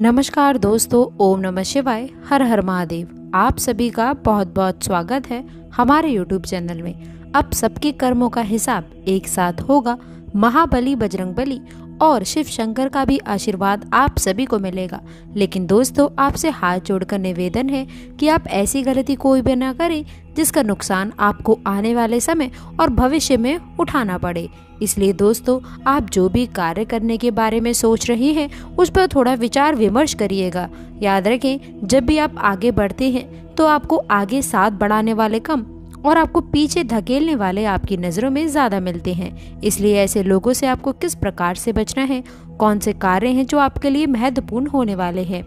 नमस्कार दोस्तों, ओम नमः शिवाय, हर हर महादेव। आप सभी का बहुत बहुत स्वागत है हमारे यूट्यूब चैनल में। अब सबके कर्मों का हिसाब एक साथ होगा। महाबली बजरंगबली और शिव शंकर का भी आशीर्वाद आप सभी को मिलेगा। लेकिन दोस्तों, आपसे हाथ जोड़कर निवेदन है कि आप ऐसी गलती कोई भी ना करें जिसका नुकसान आपको आने वाले समय और भविष्य में उठाना पड़े। इसलिए दोस्तों, आप जो भी कार्य करने के बारे में सोच रही हैं उस पर थोड़ा विचार विमर्श करिएगा। याद रखें, जब भी आप आगे बढ़ते हैं तो आपको आगे साथ बढ़ाने वाले कम और आपको पीछे धकेलने वाले आपकी नज़रों में ज़्यादा मिलते हैं। इसलिए ऐसे लोगों से आपको किस प्रकार से बचना है, कौन से कार्य हैं जो आपके लिए महत्वपूर्ण होने वाले हैं,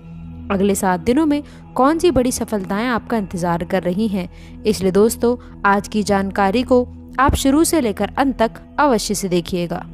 अगले 7 दिनों में कौन सी बड़ी सफलताएं आपका इंतजार कर रही हैं। इसलिए दोस्तों, आज की जानकारी को आप शुरू से लेकर अंत तक अवश्य से देखिएगा।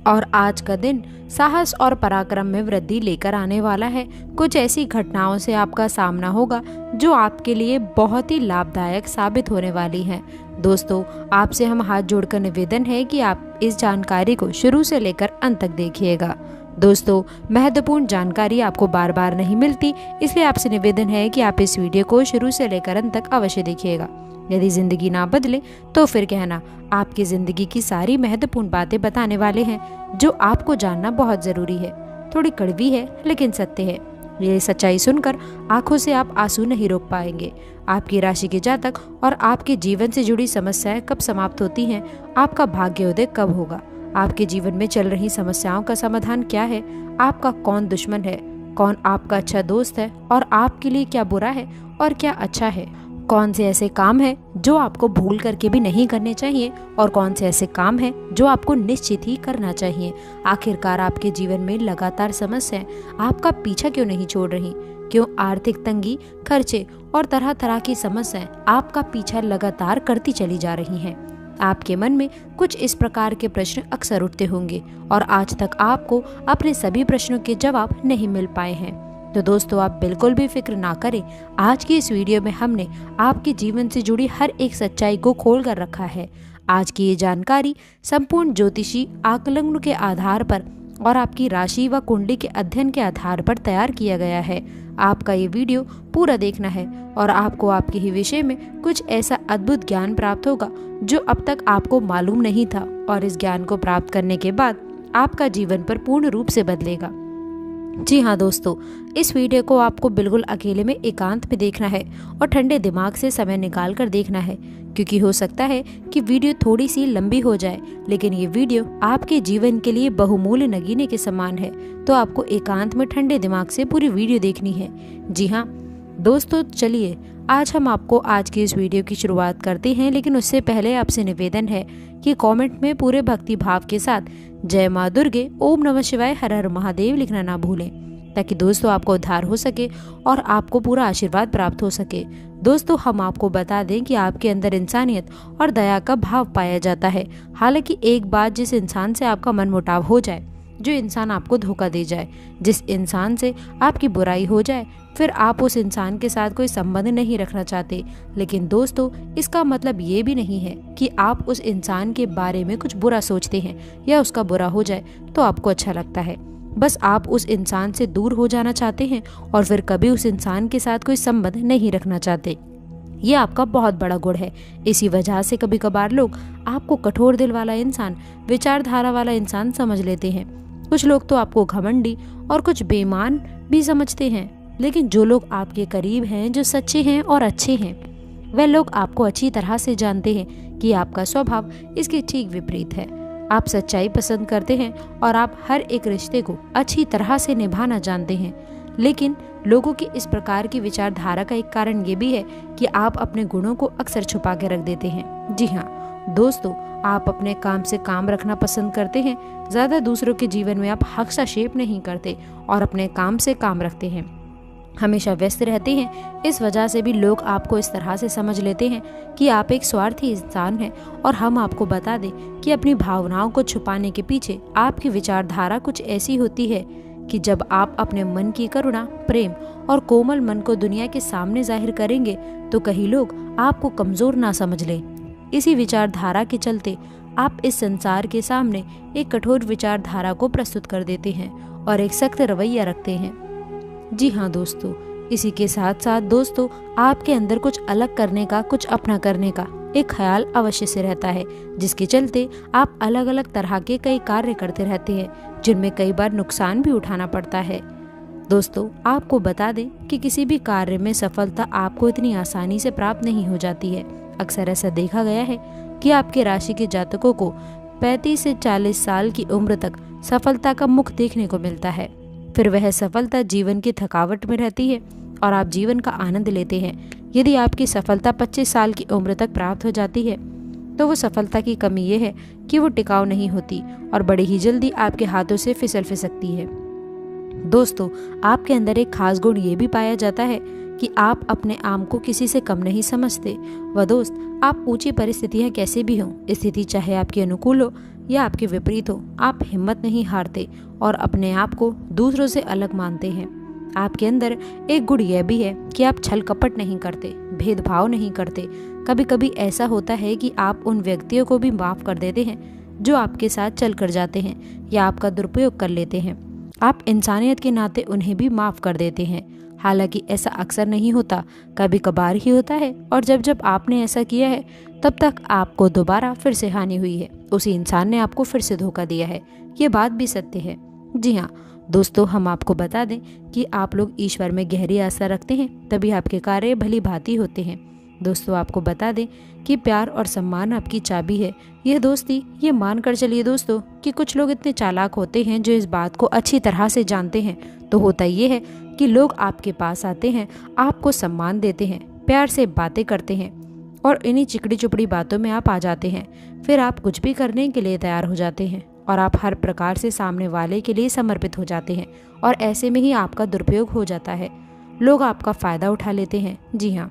और आज का दिन साहस और पराक्रम में वृद्धि लेकर आने वाला है। कुछ ऐसी घटनाओं से आपका सामना होगा जो आपके लिए बहुत ही लाभदायक साबित होने वाली हैं। दोस्तों, आपसे हम हाथ जोड़कर निवेदन है कि आप इस जानकारी को शुरू से लेकर अंत तक देखिएगा। दोस्तों, महत्वपूर्ण जानकारी आपको बार बार नहीं मिलती, इसलिए आपसे निवेदन है कि आप इस वीडियो को शुरू से लेकर अंत तक अवश्य देखिएगा। यदि जिंदगी ना बदले तो फिर कहना, आपकी जिंदगी की सारी महत्वपूर्ण बातें बताने वाले हैं जो आपको जानना बहुत जरूरी है। थोड़ी कड़वी है लेकिन सत्य है। ये सच्चाई सुनकर आंखों से आप आंसू नहीं रोक पाएंगे। आपकी राशि के जातक और आपके जीवन से जुड़ी समस्याएं कब समाप्त होती हैं, आपका भाग्योदय कब होगा, आपके जीवन में चल रही समस्याओं का समाधान क्या है, आपका कौन दुश्मन है, कौन आपका अच्छा दोस्त है और आपके लिए क्या बुरा है और क्या अच्छा है, कौन से ऐसे काम हैं जो आपको भूल करके भी नहीं करने चाहिए और कौन से ऐसे काम हैं जो आपको निश्चित ही करना चाहिए। आखिरकार आपके जीवन में लगातार समस्याएं आपका पीछा क्यों नहीं छोड़ रही, क्यों आर्थिक तंगी, खर्चे और तरह तरह की समस्याएं आपका पीछा लगातार करती चली जा रही हैं। आपके मन में कुछ इस प्रकार के प्रश्न अक्सर उठते होंगे और आज तक आपको अपने सभी प्रश्नों के जवाब नहीं मिल पाए हैं। तो दोस्तों, आप बिल्कुल भी फिक्र ना करें। आज की इस वीडियो में हमने आपके जीवन से जुड़ी हर एक सच्चाई को खोल कर रखा है। आज की ये जानकारी संपूर्ण ज्योतिषी आकलन के आधार पर और आपकी राशि व कुंडली के अध्ययन के आधार पर तैयार किया गया है। आपका ये वीडियो पूरा देखना है और आपको आपके ही विषय में कुछ ऐसा अद्भुत ज्ञान प्राप्त होगा जो अब तक आपको मालूम नहीं था, और इस ज्ञान को प्राप्त करने के बाद आपका जीवन पर पूर्ण रूप से बदलेगा। जी हाँ दोस्तों, इस वीडियो को आपको बिल्कुल अकेले में एकांत में देखना है और ठंडे दिमाग से समय निकाल कर देखना है, क्योंकि हो सकता है कि वीडियो थोड़ी सी लंबी हो जाए, लेकिन ये वीडियो आपके जीवन के लिए बहुमूल्य नगीने के समान है। तो आपको एकांत में ठंडे दिमाग से पूरी वीडियो देखनी है। जी हाँ दोस्तों, चलिए आज हम आपको आज की इस वीडियो की शुरुआत करते हैं, लेकिन उससे पहले आपसे निवेदन है कि कमेंट में पूरे भक्ति भाव के साथ जय माँ दुर्गे, ओम नमः शिवाय, हर हर महादेव लिखना ना भूलें, ताकि दोस्तों आपको उद्धार हो सके और आपको पूरा आशीर्वाद प्राप्त हो सके। दोस्तों, हम आपको बता दें कि आपके अंदर इंसानियत और दया का भाव पाया जाता है। हालांकि एक बात, जिस इंसान से आपका मनमुटाव हो जाए, जो इंसान आपको धोखा दे जाए, जिस इंसान से आपकी बुराई हो जाए, फिर आप उस इंसान के साथ कोई संबंध नहीं रखना चाहते। लेकिन दोस्तों, इसका मतलब ये भी नहीं है कि आप उस इंसान के बारे में कुछ बुरा सोचते हैं या उसका बुरा हो जाए तो आपको अच्छा लगता है। बस आप उस इंसान से दूर हो जाना चाहते हैं और फिर कभी उस इंसान के साथ कोई संबंध नहीं रखना चाहते। ये आपका बहुत बड़ा गुण है। इसी वजह से कभी कभार लोग आपको कठोर दिल वाला इंसान, विचारधारा वाला इंसान समझ लेते हैं। कुछ लोग तो आपको घमंडी और कुछ बेईमान भी समझते हैं। लेकिन जो लोग आपके करीब हैं, जो सच्चे हैं और अच्छे हैं, वह लोग आपको अच्छी तरह से जानते हैं कि आपका स्वभाव इसके ठीक विपरीत है। आप सच्चाई पसंद करते हैं और आप हर एक रिश्ते को अच्छी तरह से निभाना जानते हैं। लेकिन लोगों की इस प्रकार की विचारधारा का एक कारण ये भी है कि आप अपने गुणों को अक्सर छुपा के रख देते हैं। जी हाँ दोस्तों, आप अपने काम से काम रखना पसंद करते हैं। ज़्यादा दूसरों के जीवन में आप हस्तक्षेप नहीं करते और अपने काम से काम रखते हैं, हमेशा व्यस्त रहते हैं। इस वजह से भी लोग आपको इस तरह से समझ लेते हैं कि आप एक स्वार्थी इंसान हैं। और हम आपको बता दें कि अपनी भावनाओं को छुपाने के पीछे आपकी विचारधारा कुछ ऐसी होती है कि जब आप अपने मन की करुणा, प्रेम और कोमल मन को दुनिया के सामने जाहिर करेंगे तो कई लोग आपको कमजोर ना समझ लें। इसी विचारधारा के चलते आप इस संसार के सामने एक कठोर विचारधारा को प्रस्तुत कर देते हैं और एक सख्त रवैया रखते हैं। जी हाँ दोस्तों, इसी के साथ साथ दोस्तों आपके अंदर कुछ अलग करने का, कुछ अपना करने का एक ख्याल अवश्य से रहता है, जिसके चलते आप अलग अलग तरह के कई कार्य करते रहते हैं, जिनमें कई बार नुकसान भी उठाना पड़ता है। दोस्तों आपको बता दें कि किसी भी कार्य में सफलता आपको इतनी आसानी से प्राप्त नहीं हो जाती है। अक्सर ऐसा देखा गया है कि आपके राशि के जातकों को 35 से 40 साल की उम्र तक सफलता का मुख देखने को मिलता है। फिर वह सफलता जीवन की थकावट में रहती है और आप जीवन का आनंद लेते हैं। यदि आपकी सफलता 25 साल की उम्र तक प्राप्त हो जाती है तो वो सफलता की कमी ये है कि वो टिकाऊ नहीं होती और बड़ी ही जल्दी आपके हाथों से फिसल फिसकती है। दोस्तों आपके अंदर एक खास गुण ये भी पाया जाता है कि आप अपने आप को किसी से कम नहीं समझते। वह दोस्त आप ऊंची परिस्थितियां कैसे भी हों, स्थिति चाहे आपके अनुकूल हो या आपके विपरीत हो, आप हिम्मत नहीं हारते और अपने आप को दूसरों से अलग मानते हैं। आपके अंदर एक गुण यह भी है कि आप छल कपट नहीं करते, भेदभाव नहीं करते। कभी कभी ऐसा होता है कि आप उन व्यक्तियों को भी माफ कर देते हैं जो आपके साथ चल कर जाते हैं या आपका दुरुपयोग कर लेते हैं। आप इंसानियत के नाते उन्हें भी माफ कर देते हैं। हालांकि ऐसा अक्सर नहीं होता, कभी कभार ही होता है, और जब जब आपने ऐसा किया है तब तक आपको दोबारा फिर से हानि हुई है। उसी इंसान ने आपको फिर से धोखा दिया है। ये बात भी सत्य है। जी हाँ दोस्तों, हम आपको बता दें कि आप लोग ईश्वर में गहरी आस्था रखते हैं, तभी आपके कार्य भली भांति होते हैं। दोस्तों आपको बता दें कि प्यार और सम्मान आपकी चाबी है। यह दोस्ती ये मान कर चलिए दोस्तों कि कुछ लोग इतने चालाक होते हैं जो इस बात को अच्छी तरह से जानते हैं। तो होता ये है कि लोग आपके पास आते हैं, आपको सम्मान देते हैं, प्यार से बातें करते हैं और इन्हीं चिकड़ी चुपड़ी बातों में आप आ जाते हैं। फिर आप कुछ भी करने के लिए तैयार हो जाते हैं और आप हर प्रकार से सामने वाले के लिए समर्पित हो जाते हैं और ऐसे में ही आपका दुरुपयोग हो जाता है। लोग आपका फ़ायदा उठा लेते हैं। जी हाँ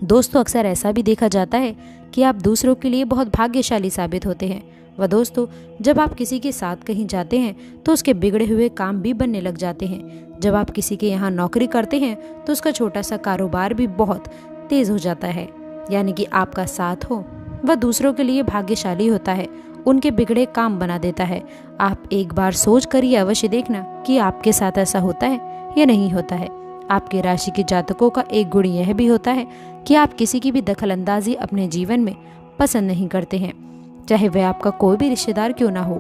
दोस्तों, अक्सर ऐसा भी देखा जाता है कि आप दूसरों के लिए बहुत भाग्यशाली साबित होते हैं। वह दोस्तों जब आप किसी के साथ कहीं जाते हैं तो उसके बिगड़े हुए काम भी बनने लग जाते हैं। जब आप किसी के यहाँ नौकरी करते हैं तो उसका छोटा सा कारोबार भी बहुत तेज हो जाता है। यानी कि आपका साथ हो वह दूसरों के लिए भाग्यशाली होता है, उनके बिगड़े काम बना देता है। आप एक बार सोच कर ही अवश्य देखना कि आपके साथ ऐसा होता है या नहीं होता है। आपके राशि के जातकों का एक गुण यह भी होता है कि आप किसी की भी दखलंदाजी अपने जीवन में पसंद नहीं करते हैं, चाहे वह आपका कोई भी रिश्तेदार क्यों ना हो,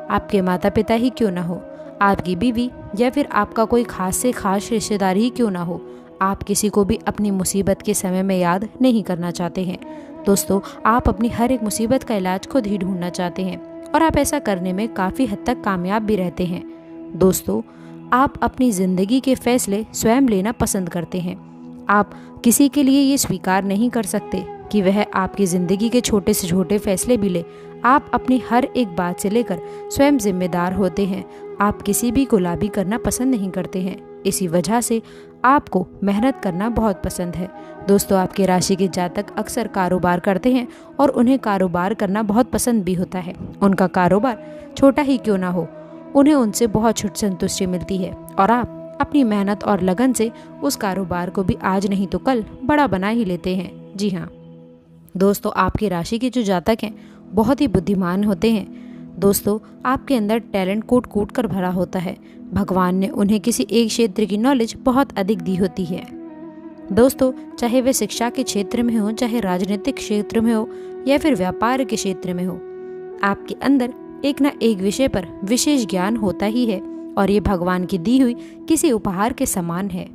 आपके माता पिता ही क्यों ना हो, आपकी बीवी या फिर आपका कोई खास से खास रिश्तेदार ही क्यों ना हो। आप किसी को भी अपनी मुसीबत के समय में याद नहीं करना चाहते हैं। दोस्तों आप अपनी हर एक मुसीबत का इलाज खुद ही ढूंढना चाहते हैं और आप ऐसा करने में काफ़ी हद तक कामयाब भी रहते हैं। दोस्तों आप अपनी ज़िंदगी के फैसले स्वयं लेना पसंद करते हैं। आप किसी के लिए ये स्वीकार नहीं कर सकते कि वह आपकी ज़िंदगी के छोटे से छोटे फैसले भी ले। आप अपनी हर एक बात से लेकर स्वयं जिम्मेदार होते हैं। आप किसी भी गुलामी करना पसंद नहीं करते हैं। इसी वजह से आपको मेहनत करना बहुत पसंद है। दोस्तों आपके राशि के जातक अक्सर कारोबार करते हैं और उन्हें कारोबार करना बहुत पसंद भी होता है। उनका कारोबार छोटा ही क्यों ना हो, उन्हें उनसे बहुत छुट संतुष्टि मिलती है और आप अपनी मेहनत और लगन से उस कारोबार को भी आज नहीं तो कल बड़ा बना ही लेते हैं। जी हाँ दोस्तों, आपकी राशि के जो जातक हैं बहुत ही बुद्धिमान होते हैं। दोस्तों आपके अंदर टैलेंट कूट कूट कर भरा होता है। भगवान ने उन्हें किसी एक क्षेत्र की नॉलेज बहुत अधिक दी होती है। दोस्तों चाहे वे शिक्षा के क्षेत्र में हो, चाहे राजनीतिक क्षेत्र में हो या फिर व्यापार के क्षेत्र में हो, आपके अंदर एक ना एक विषय पर विशेष ज्ञान होता ही है और ये भगवान की दी हुई किसी उपहार के समान है।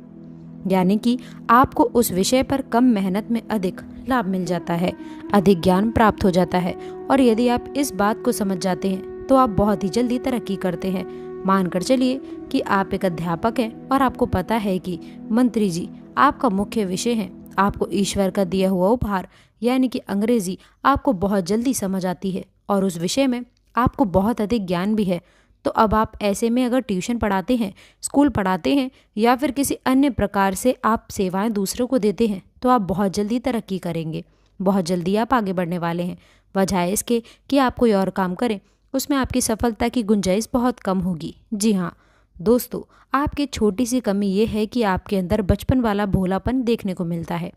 यानी कि आपको उस विषय पर कम मेहनत में अधिक लाभ मिल जाता है, अधिक ज्ञान प्राप्त हो जाता है और यदि आप इस बात को समझ जाते हैं तो आप बहुत ही जल्दी तरक्की करते हैं। मानकर चलिए कि आप एक अध्यापक हैं और आपको पता है कि मंत्री जी आपका मुख्य विषय है। आपको ईश्वर का दिया हुआ उपहार यानी कि अंग्रेजी आपको बहुत जल्दी समझ आती है और उस विषय में आपको बहुत अधिक ज्ञान भी है। तो अब आप ऐसे में अगर ट्यूशन पढ़ाते हैं, स्कूल पढ़ाते हैं या फिर किसी अन्य प्रकार से आप सेवाएं दूसरों को देते हैं तो आप बहुत जल्दी तरक्की करेंगे, बहुत जल्दी आप आगे बढ़ने वाले हैं। वजह इसके कि आप कोई और काम करें उसमें आपकी सफलता की गुंजाइश बहुत कम होगी। जी हाँ दोस्तों, आपकी छोटी सी कमी ये है कि आपके अंदर बचपन वाला भोलापन देखने को मिलता है।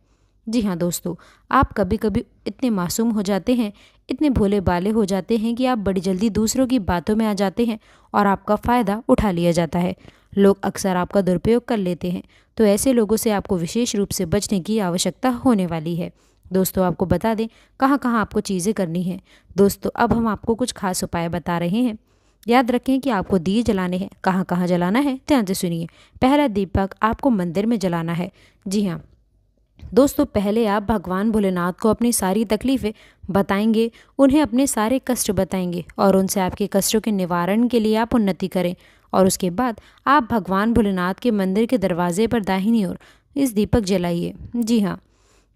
जी हाँ दोस्तों, आप कभी कभी इतने मासूम हो जाते हैं, इतने भोले भाले हो जाते हैं कि आप बड़ी जल्दी दूसरों की बातों में आ जाते हैं और आपका फ़ायदा उठा लिया जाता है। लोग अक्सर आपका दुरुपयोग कर लेते हैं, तो ऐसे लोगों से आपको विशेष रूप से बचने की आवश्यकता होने वाली है। दोस्तों, आपको बता दें कहाँ कहाँ आपको चीज़ें करनी है। दोस्तों, अब हम आपको कुछ खास उपाय बता रहे हैं। याद रखें कि आपको दिए जलाने हैं। कहाँ कहाँ जलाना है, ध्यान से सुनिए। पहला दीपक आपको मंदिर में जलाना है। जी हाँ दोस्तों, पहले आप भगवान भोलेनाथ को अपनी सारी तकलीफ़ें बताएंगे, उन्हें अपने सारे कष्ट बताएंगे और उनसे आपके कष्टों के निवारण के लिए आप उन्नति करें। और उसके बाद आप भगवान भोलेनाथ के मंदिर के दरवाजे पर दाहिनी ओर इस दीपक जलाइए। जी हाँ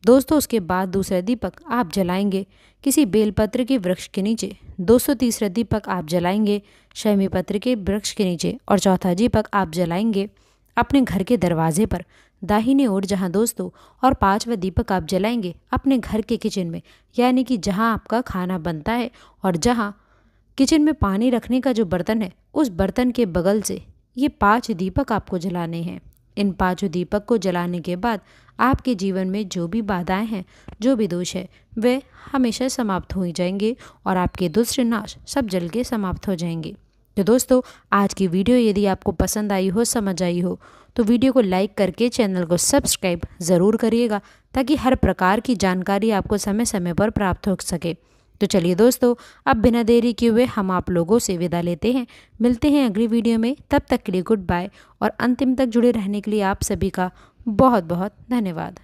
दोस्तों, उसके बाद दूसरा दीपक आप जलाएंगे किसी बेलपत्र के वृक्ष के नीचे। दोस्तों, तीसरा दीपक आप जलाएंगे शमी पत्र के वृक्ष के नीचे। और चौथा दीपक आप जलाएंगे अपने घर के दरवाजे पर दाहिने ओर। जहां दोस्तों, और पांचवा दीपक आप जलाएंगे अपने घर के किचन में, यानी कि जहां आपका खाना बनता है और जहां किचन में पानी रखने का जो बर्तन है उस बर्तन के बगल से ये 5 दीपक आपको जलाने हैं। इन 5 दीपक को जलाने के बाद आपके जीवन में जो भी बाधाएं हैं, जो भी दोष है, वे हमेशा समाप्त हो जाएंगे और आपके दुष्ट नाश सब जल के समाप्त हो जाएंगे। तो दोस्तों, आज की वीडियो यदि आपको पसंद आई हो, समझ आई हो, तो वीडियो को लाइक करके चैनल को सब्सक्राइब ज़रूर करिएगा, ताकि हर प्रकार की जानकारी आपको समय समय पर प्राप्त हो सके। तो चलिए दोस्तों, अब बिना देरी किए हुए हम आप लोगों से विदा लेते हैं। मिलते हैं अगली वीडियो में, तब तक के लिए गुड बाय। और अंतिम तक जुड़े रहने के लिए आप सभी का बहुत बहुत धन्यवाद।